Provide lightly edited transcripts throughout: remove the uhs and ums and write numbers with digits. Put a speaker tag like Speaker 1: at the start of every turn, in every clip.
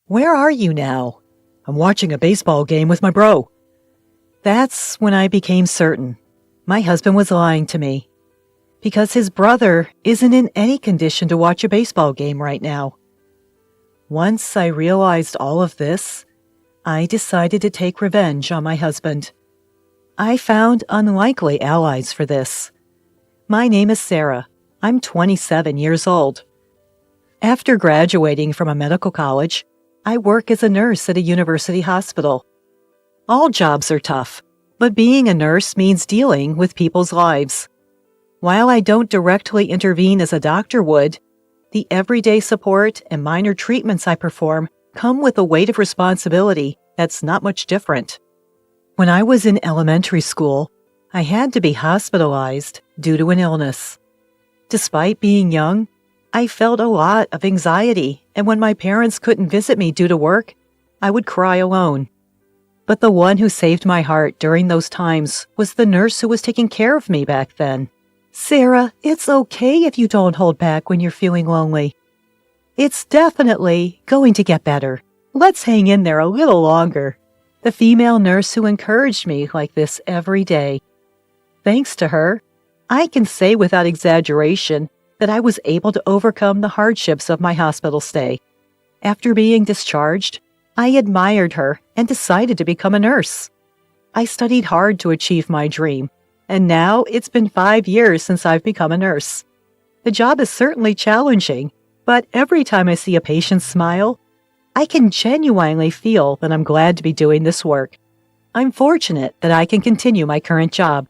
Speaker 1: Where are you now? I'm watching a baseball game with my bro. That's when I became certain. My husband was lying to me. Because his brother isn't in any condition to watch a baseball game right now. Once I realized all of this, I decided to take revenge on my husband. I found unlikely allies for this. My name is Sarah. I'm 27 years old. After graduating from a medical college, I work as a nurse at a university hospital. All jobs are tough, but being a nurse means dealing with people's lives. While I don't directly intervene as a doctor would, the everyday support and minor treatments I perform come with a weight of responsibility that's not much different. When I was in elementary school, I had to be hospitalized due to an illness. Despite being young, I felt a lot of anxiety, and when my parents couldn't visit me due to work, I would cry alone. But the one who saved my heart during those times was the nurse who was taking care of me back then. Sarah, it's okay if you don't hold back when you're feeling lonely. It's definitely going to get better. Let's hang in there a little longer. The female nurse who encouraged me like this every day. Thanks to her, I can say without exaggeration that I was able to overcome the hardships of my hospital stay. After being discharged, I admired her and decided to become a nurse. I studied hard to achieve my dream, and now it's been 5 years since I've become a nurse. The job is certainly challenging, but every time I see a patient smile, I can genuinely feel that I'm glad to be doing this work. I'm fortunate that I can continue my current job.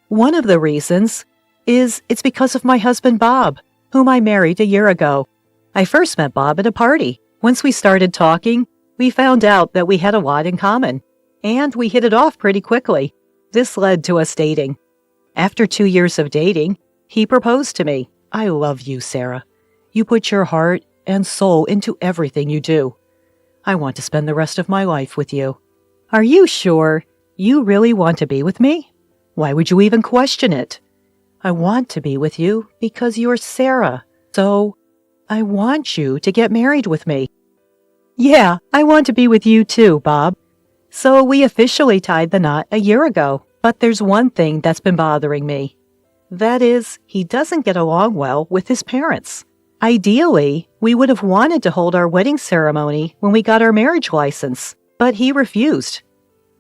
Speaker 1: One of the reasons is it's because of my husband Bob, whom I married a year ago. I first met Bob at a party. Once we started talking, we found out that we had a lot in common, and we hit it off pretty quickly. This led to us dating. After 2 years of dating, he proposed to me. I love you, Sarah. You put your heart and soul into everything you do. I want to spend the rest of my life with you. Are you sure you really want to be with me? Why would you even question it? I want to be with you because you're Sarah, so I want you to get married with me. Yeah, I want to be with you too, Bob. So we officially tied the knot a year ago, but there's one thing that's been bothering me. That is, he doesn't get along well with his parents. Ideally, we would have wanted to hold our wedding ceremony when we got our marriage license, but he refused.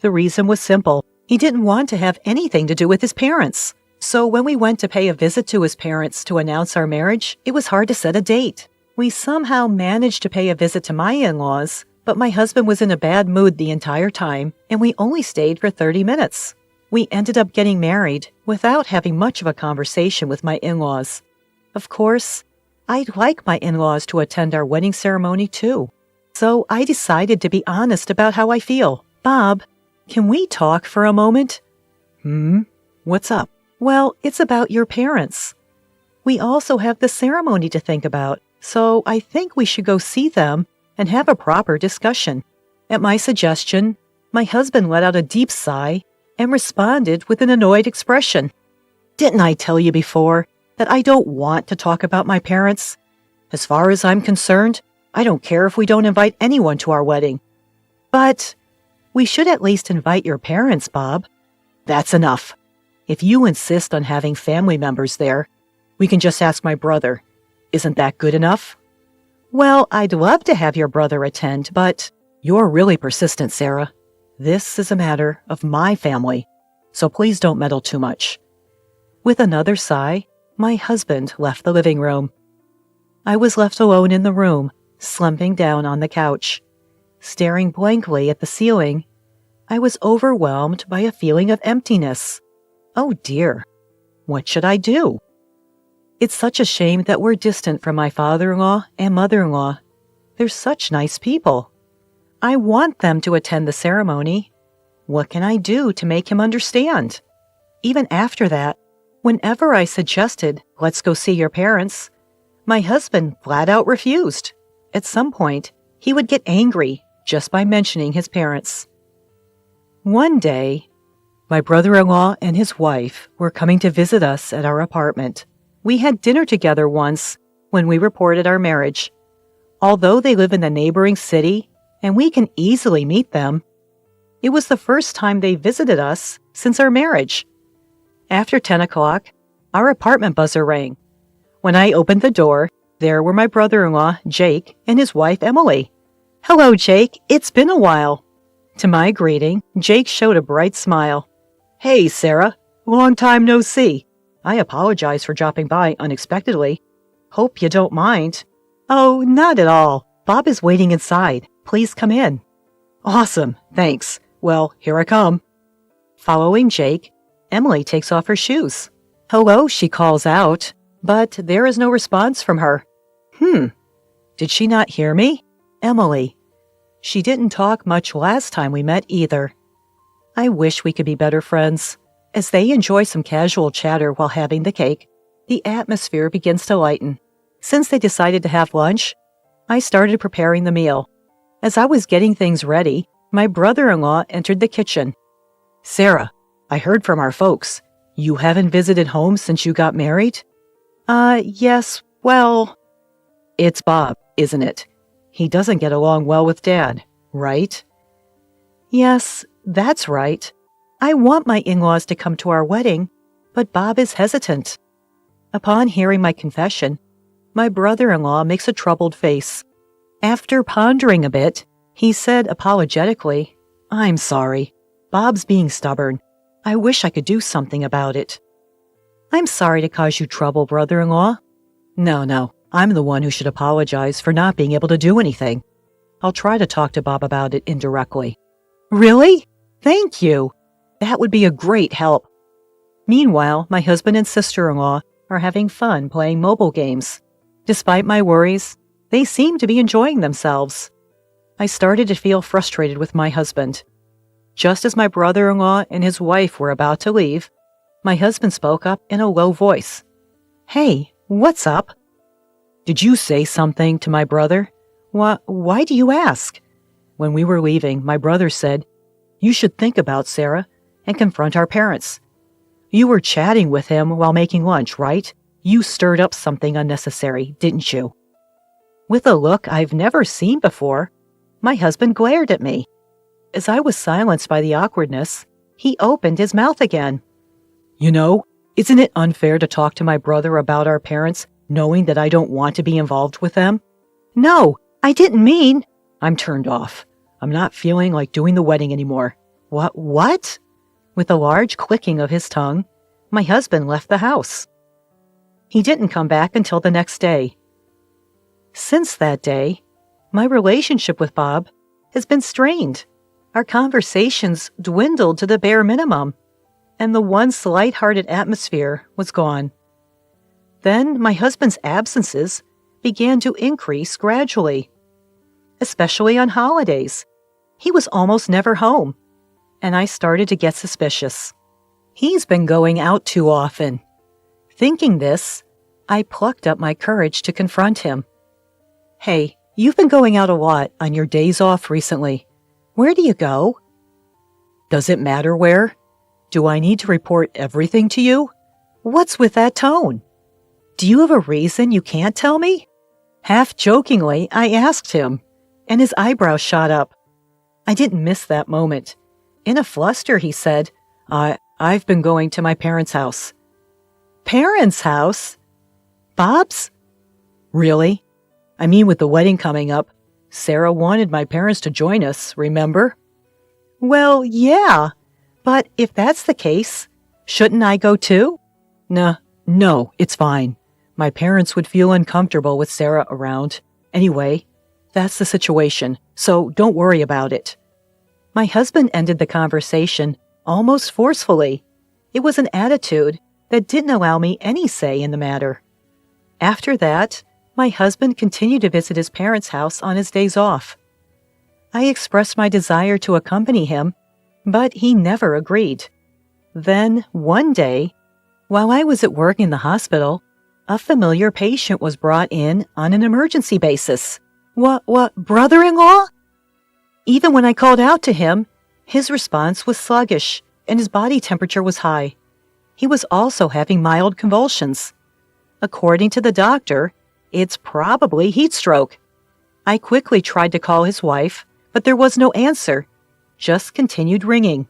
Speaker 1: The reason was simple. He didn't want to have anything to do with his parents. So when we went to pay a visit to his parents to announce our marriage, it was hard to set a date. We somehow managed to pay a visit to my in-laws, but my husband was in a bad mood the entire time, and we only stayed for 30 minutes. We ended up getting married without having much of a conversation with my in-laws. Of course, I'd like my in-laws to attend our wedding ceremony too. So I decided to be honest about how I feel. Bob, can we talk for a moment? What's up? Well, it's about your parents. We also have the ceremony to think about, so I think we should go see them and have a proper discussion. At my suggestion, my husband let out a deep sigh and responded with an annoyed expression. Didn't I tell you before that I don't want to talk about my parents? As far as I'm concerned, I don't care if we don't invite anyone to our wedding. But we should at least invite your parents, Bob. That's enough. If you insist on having family members there, we can just ask my brother. Isn't that good enough? Well, I'd love to have your brother attend, but you're really persistent, Sarah. This is a matter of my family, so please don't meddle too much. With another sigh, my husband left the living room. I was left alone in the room, slumping down on the couch. Staring blankly at the ceiling, I was overwhelmed by a feeling of emptiness. Oh dear, what should I do? It's such a shame that we're distant from my father-in-law and mother-in-law. They're such nice people. I want them to attend the ceremony. What can I do to make him understand? Even after that, whenever I suggested, let's go see your parents, my husband flat out refused. At some point, he would get angry just by mentioning his parents. One day, my brother-in-law and his wife were coming to visit us at our apartment. We had dinner together once when we reported our marriage. Although they live in the neighboring city, and we can easily meet them. It was the first time they visited us since our marriage. After 10 o'clock, our apartment buzzer rang. When I opened the door, there were my brother-in-law, Jake, and his wife, Emily. "Hello, Jake. It's been a while." To my greeting, Jake showed a bright smile. "Hey, Sarah. Long time no see. I apologize for dropping by unexpectedly. Hope you don't mind." "Oh, not at all. Bob is waiting inside. Please come in." "Awesome. Thanks. Well, here I come." Following Jake, Emily takes off her shoes. "Hello," she calls out, but there is no response from her. Did she not hear me? Emily. She didn't talk much last time we met either. I wish we could be better friends. As they enjoy some casual chatter while having the cake, the atmosphere begins to lighten. Since they decided to have lunch, I started preparing the meal. As I was getting things ready, my brother-in-law entered the kitchen. "Sarah, I heard from our folks. You haven't visited home since you got married?" Yes, well..." "It's Bob, isn't it? He doesn't get along well with Dad, right?" "Yes, that's right. I want my in-laws to come to our wedding, but Bob is hesitant." Upon hearing my confession, my brother-in-law makes a troubled face. After pondering a bit, he said apologetically, "I'm sorry. Bob's being stubborn. I wish I could do something about it." "I'm sorry to cause you trouble, brother-in-law." No, I'm the one who should apologize for not being able to do anything. I'll try to talk to Bob about it indirectly." "Really? Thank you. That would be a great help." Meanwhile, my husband and sister-in-law are having fun playing mobile games. Despite my worries, they seem to be enjoying themselves. I started to feel frustrated with my husband. Just as my brother-in-law and his wife were about to leave, my husband spoke up in a low voice. "Hey, what's up?" "Did you say something to my brother?" Why do you ask?" When we were leaving, my brother said, "You should think about Sarah and confront our parents. You were chatting with him while making lunch, right? You stirred up something unnecessary, didn't you?" With a look I've never seen before, my husband glared at me. As I was silenced by the awkwardness, he opened his mouth again. "You know, isn't it unfair to talk to my brother about our parents, knowing that I don't want to be involved with them?" "No, I didn't mean..." I'm turned off. I'm not feeling like doing the wedding anymore. What? With a large clicking of his tongue, my husband left the house. He didn't come back until the next day. Since that day, my relationship with Bob has been strained. Our conversations dwindled to the bare minimum, and the once light-hearted atmosphere was gone. Then my husband's absences began to increase gradually, especially on holidays. He was almost never home, and I started to get suspicious. He's been going out too often. Thinking this, I plucked up my courage to confront him. "Hey, you've been going out a lot on your days off recently. Where do you go?" "Does it matter where? Do I need to report everything to you?" "What's with that tone? Do you have a reason you can't tell me?" Half jokingly, I asked him, and his eyebrows shot up. I didn't miss that moment. In a fluster, he said, I've been going to my parents' house." "Parents' house? Bob's?" "Really? I mean, with the wedding coming up, Sarah wanted my parents to join us, remember?" "Well, yeah, but if that's the case, shouldn't I go too?" No, it's fine. My parents would feel uncomfortable with Sarah around. Anyway, that's the situation, so don't worry about it." My husband ended the conversation almost forcefully. It was an attitude that didn't allow me any say in the matter. After that, my husband continued to visit his parents' house on his days off. I expressed my desire to accompany him, but he never agreed. Then, one day, while I was at work in the hospital, a familiar patient was brought in on an emergency basis. What, brother-in-law? Even when I called out to him, his response was sluggish and his body temperature was high. He was also having mild convulsions. According to the doctor, it's probably heat stroke. I quickly tried to call his wife, but there was no answer, just continued ringing.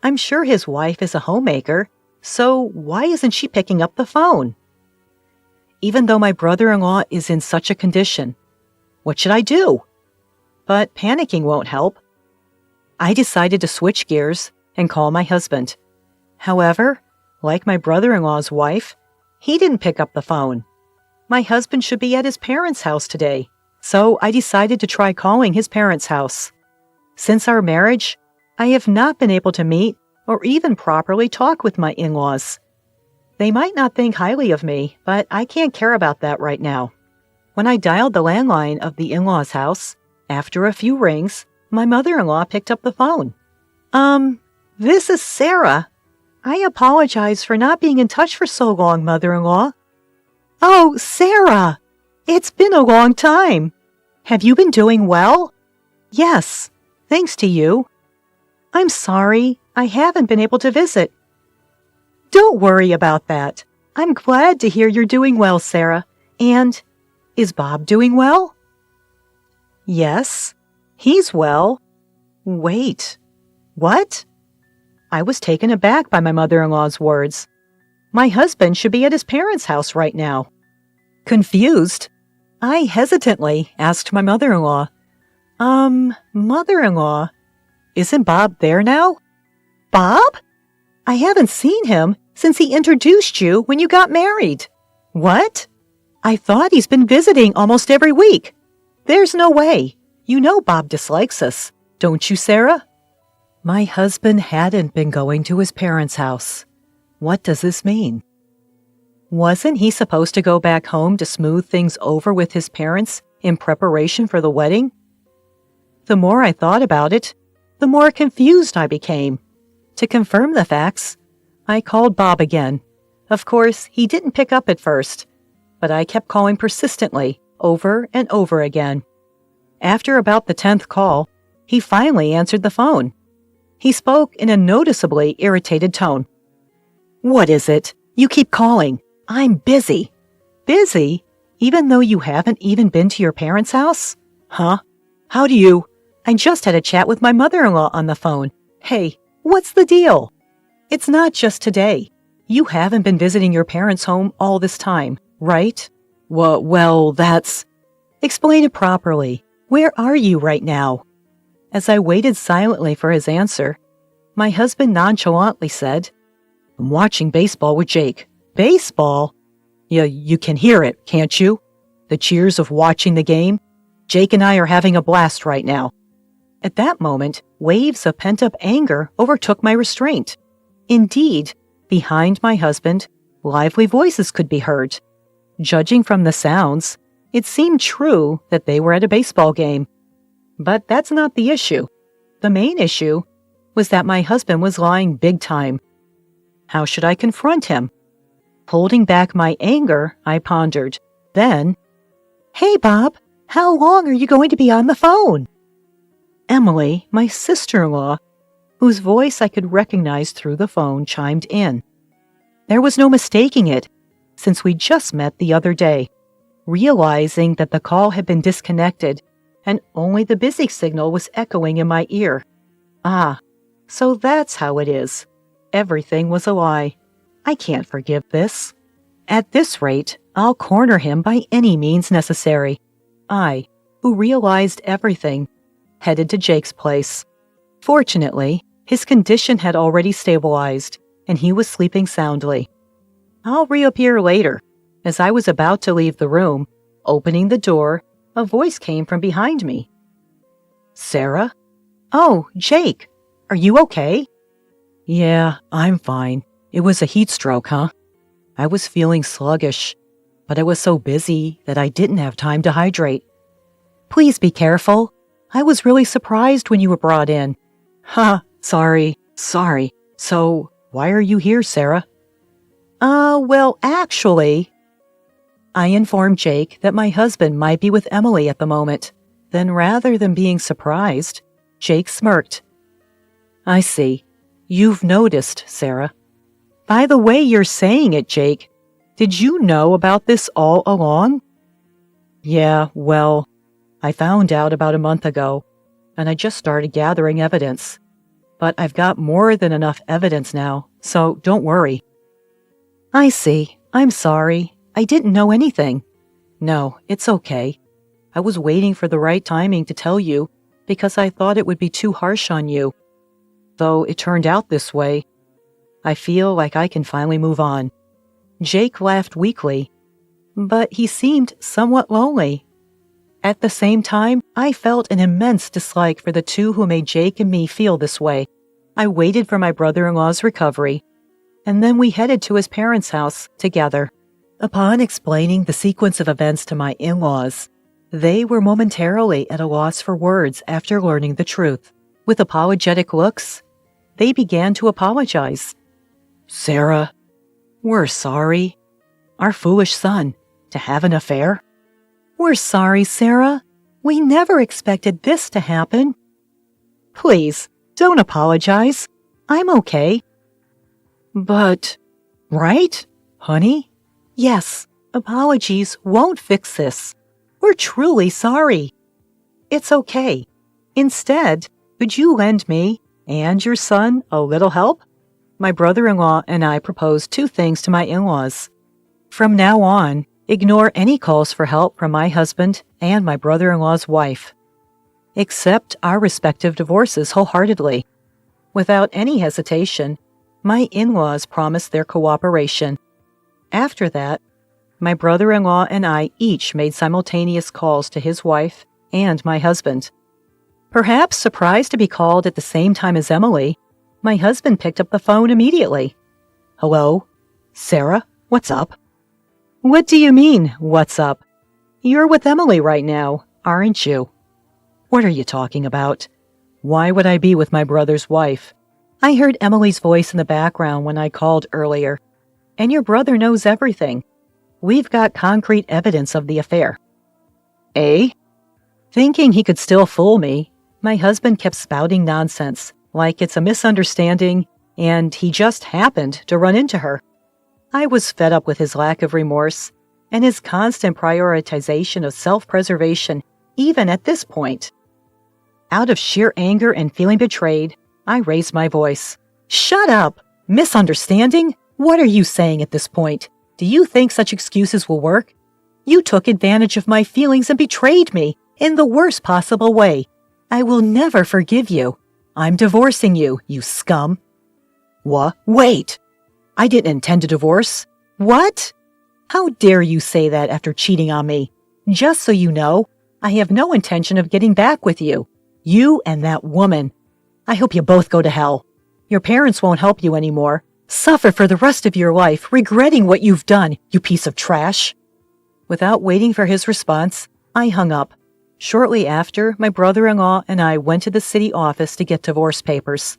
Speaker 1: I'm sure his wife is a homemaker, so why isn't she picking up the phone? Even though my brother-in-law is in such a condition, what should I do? But panicking won't help. I decided to switch gears and call my husband. However, like my brother-in-law's wife, he didn't pick up the phone. My husband should be at his parents' house today, so I decided to try calling his parents' house. Since our marriage, I have not been able to meet or even properly talk with my in-laws. They might not think highly of me, but I can't care about that right now. When I dialed the landline of the in-laws' house, after a few rings, my mother-in-law picked up the phone. This is Sarah. I apologize for not being in touch for so long, mother-in-law. Oh, Sarah! It's been a long time. Have you been doing well? Yes, thanks to you. I'm sorry, I haven't been able to visit. Don't worry about that. I'm glad to hear you're doing well, Sarah. And is Bob doing well? Yes, he's well. Wait, what? I was taken aback by my mother-in-law's words. My husband should be at his parents' house right now. Confused, I hesitantly asked my mother-in-law, Mother-in-law, isn't Bob there now? Bob? I haven't seen him since he introduced you when you got married. What? I thought he's been visiting almost every week. There's no way. You know Bob dislikes us, don't you, Sarah? My husband hadn't been going to his parents' house. What does this mean? Wasn't he supposed to go back home to smooth things over with his parents in preparation for the wedding? The more I thought about it, the more confused I became. To confirm the facts, I called Bob again. Of course, he didn't pick up at first, but I kept calling persistently, over and over again. After about the 10th call, he finally answered the phone. He spoke in a noticeably irritated tone. What is it? You keep calling. I'm busy. Busy? Even though you haven't even been to your parents' house? Huh? How do you? I just had a chat with my mother-in-law on the phone. Hey, what's the deal? It's not just today. You haven't been visiting your parents' home all this time, right? Well, that's... Explain it properly. Where are you right now? As I waited silently for his answer, my husband nonchalantly said, I'm watching baseball with Jake. Baseball? You can hear it, can't you? The cheers of watching the game? Jake and I are having a blast right now. At that moment, waves of pent-up anger overtook my restraint. Indeed, behind my husband, lively voices could be heard. Judging from the sounds, it seemed true that they were at a baseball game. But that's not the issue. The main issue was that my husband was lying big time. How should I confront him? Holding back my anger, I pondered. Then, Hey, Bob, how long are you going to be on the phone? Emily, my sister-in-law, whose voice I could recognize through the phone, chimed in. There was no mistaking it, since we just met the other day. Realizing that the call had been disconnected and only the busy signal was echoing in my ear. Ah, so that's how it is. Everything was a lie. I can't forgive this. At this rate, I'll corner him by any means necessary. I, who realized everything, headed to Jake's place. Fortunately, his condition had already stabilized, and he was sleeping soundly. I'll reappear later. As I was about to leave the room, opening the door, a voice came from behind me. Sarah? Oh, Jake, are you okay? Yeah, I'm fine. It was a heat stroke, huh? I was feeling sluggish, but I was so busy that I didn't have time to hydrate. Please be careful. I was really surprised when you were brought in. Sorry. So, why are you here, Sarah? Well, actually... I informed Jake that my husband might be with Emily at the moment. Then rather than being surprised, Jake smirked. I see. You've noticed, Sarah. By the way you're saying it, Jake, did you know about this all along? Yeah, well, I found out about a month ago. and I just started gathering evidence. But I've got more than enough evidence now, so don't worry." "I see. I'm sorry. I didn't know anything." "No, it's okay. I was waiting for the right timing to tell you because I thought it would be too harsh on you. Though it turned out this way, I feel like I can finally move on." Jake laughed weakly, but he seemed somewhat lonely. At the same time, I felt an immense dislike for the two who made Jake and me feel this way. I waited for my brother-in-law's recovery, and then we headed to his parents' house together. Upon explaining the sequence of events to my in-laws, they were momentarily at a loss for words after learning the truth. With apologetic looks, they began to apologize. "Sarah, we're sorry. Our foolish son, to have an affair?" "We're sorry, Sarah. We never expected this to happen." "Please, don't apologize. I'm okay." "But, right, honey?" "Yes, apologies won't fix this. We're truly sorry." "It's okay. Instead, could you lend me and your son a little help?" My brother-in-law and I proposed two things to my in-laws. From now on, ignore any calls for help from my husband and my brother-in-law's wife. Accept our respective divorces wholeheartedly. Without any hesitation, my in-laws promised their cooperation. After that, my brother-in-law and I each made simultaneous calls to his wife and my husband. Perhaps surprised to be called at the same time as Emily, my husband picked up the phone immediately. "Hello? Sarah, what's up?" "What do you mean, what's up? You're with Emily right now, aren't you?" "What are you talking about? Why would I be with my brother's wife?" "I heard Emily's voice in the background when I called earlier, and your brother knows everything. We've got concrete evidence of the affair." "Eh?" Thinking he could still fool me, my husband kept spouting nonsense, like it's a misunderstanding and he just happened to run into her. I was fed up with his lack of remorse and his constant prioritization of self-preservation, even at this point. Out of sheer anger and feeling betrayed, I raised my voice. "Shut up! Misunderstanding? What are you saying at this point? Do you think such excuses will work? You took advantage of my feelings and betrayed me in the worst possible way. I will never forgive you. I'm divorcing you, you scum." "What? Wait! I didn't intend to divorce." "What? How dare you say that after cheating on me? Just so you know, I have no intention of getting back with you. You and that woman. I hope you both go to hell. Your parents won't help you anymore. Suffer for the rest of your life, regretting what you've done, you piece of trash." Without waiting for his response, I hung up. Shortly after, my brother-in-law and I went to the city office to get divorce papers.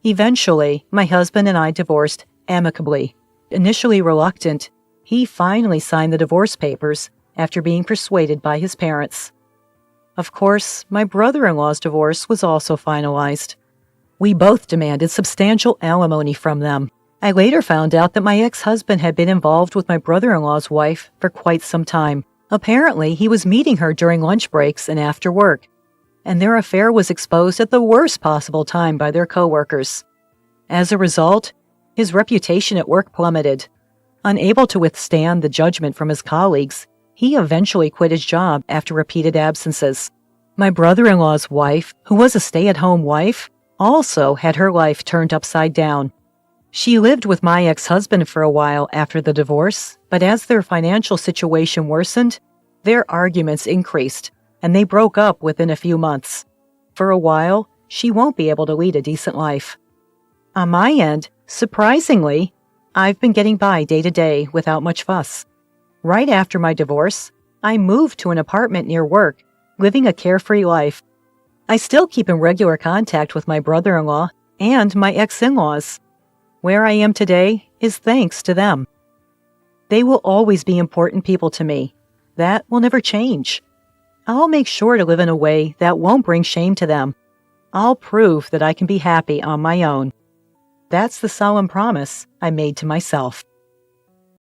Speaker 1: Eventually, my husband and I divorced amicably. Initially reluctant, he finally signed the divorce papers after being persuaded by his parents. Of course, my brother-in-law's divorce was also finalized. We both demanded substantial alimony from them. I later found out that my ex-husband had been involved with my brother-in-law's wife for quite some time. Apparently, he was meeting her during lunch breaks and after work, and their affair was exposed at the worst possible time by their coworkers. As a result, his reputation at work plummeted. Unable to withstand the judgment from his colleagues, he eventually quit his job after repeated absences. My brother-in-law's wife, who was a stay-at-home wife, also had her life turned upside down. She lived with my ex-husband for a while after the divorce, but as their financial situation worsened, their arguments increased, and they broke up within a few months. For a while, she won't be able to lead a decent life. On my end, surprisingly, I've been getting by day to day without much fuss. Right after my divorce, I moved to an apartment near work, living a carefree life. I still keep in regular contact with my brother-in-law and my ex-in-laws. Where I am today is thanks to them. They will always be important people to me. That will never change. I'll make sure to live in a way that won't bring shame to them. I'll prove that I can be happy on my own. That's the solemn promise I made to myself.